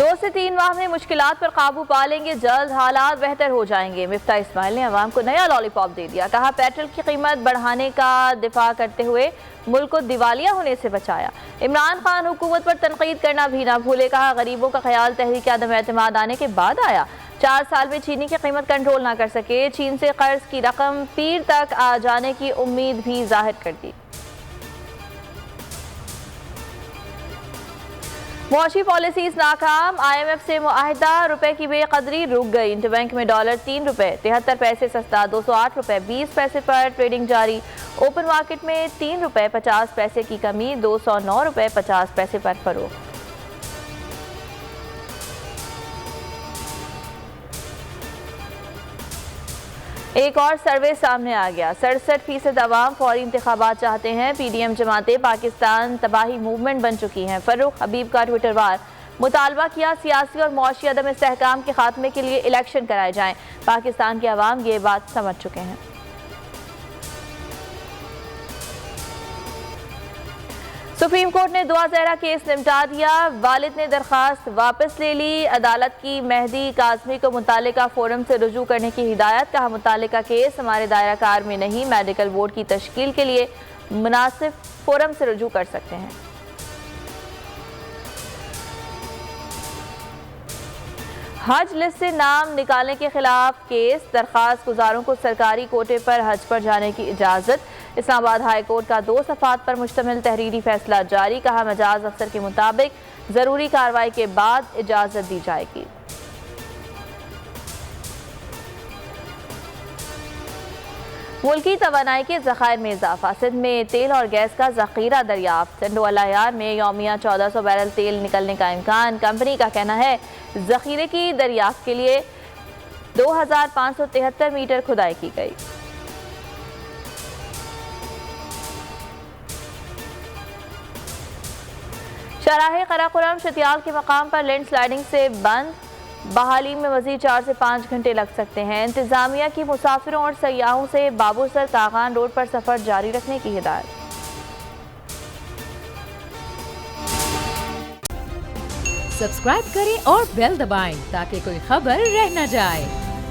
2 से 3 माह में मुश्किलात पर काबू पा लेंगे, जल्द हालात बेहतर हो जाएंगे। मिफ्ता इस्माइल ने अवाम को नया लॉलीपॉप दे दिया। कहा पेट्रोल की कीमत बढ़ाने का दिफा करते हुए मुल्क को दिवालिया होने से बचाया। इमरान खान हुकूमत पर तनकीद करना भी ना भूले। कहा गरीबों का ख्याल तहरीक अदम एतमाद आने के बाद आया। 4 साल में चीनी की कीमत कंट्रोल ना कर सके, चीन से कर्ज की रकम पीर तक आ जाने की उम्मीद भी जाहिर कर दी। मुआशी पॉलिसीज नाकाम, IMF से मुआहिदा, रुपए की बेकदरी रुक गई। इंटरबैंक में डॉलर 3 रुपए 73 पैसे सस्ता, 208 रुपए 20 पैसे पर ट्रेडिंग जारी। ओपन मार्केट में 3 रुपए 50 पैसे की कमी, 209 रुपए 50 पैसे पर फरोख्त। एक और सर्वे सामने आ गया। 67% अवाम फौरी इंतखाबात चाहते हैं। PDM जमातें पाकिस्तान तबाही मूवमेंट बन चुकी हैं। फर्रुख हबीब का ट्विटर वार, मुतालबा किया सियासी और मुआशी अदम इस्तेहकाम के खात्मे के लिए इलेक्शन कराए जाएं। पाकिस्तान के अवाम ये बात समझ चुके हैं। सुप्रीम कोर्ट ने दुआ ज़हरा केस निपटा दिया। वालिद ने दरखास्त वापस ले ली। अदालत की मेहदी काज़मी को मुतालिका फोरम से रुजू करने की हिदायत। कहा मुतालिका केस हमारे दायरा कार में नहीं, मेडिकल बोर्ड की तश्कील के लिए मुनासिब फोरम से रुजू कर सकते हैं। हज लिस्ट से नाम निकालने के खिलाफ केस, दरखास्त गुजारों को सरकारी कोटे पर हज पर जाने की इजाज़त। इस्लामाबाद हाई कोर्ट का 2 सफ़ात पर मुश्तमिल तहरीरी फैसला जारी। कहा मजाज अफसर के मुताबिक ज़रूरी कार्रवाई के बाद इजाज़त दी जाएगी। मुल्की तवानाई के ज़खायर में इजाफा, सिंध में तेल और गैस का ज़ख़ीरा दरियाफ्त। टंडो अलायार में यौमिया 1400 बैरल तेल निकलने का इम्कान। कंपनी का कहना है ज़ख़ीरे की दरियाफ्त के लिए 2573 मीटर खुदाई की गई। शाहराह कराकोरम शतियाल के मकाम पर लैंड स्लाइडिंग से बंद, बहाली में मजीद 4 से 5 घंटे लग सकते हैं। इंतजामिया की मुसाफिरों और सयाहों से बाबूसर कागान रोड पर सफर जारी रखने की हिदायत। सब्सक्राइब करें और बेल दबाएं ताकि कोई खबर रह न जाए।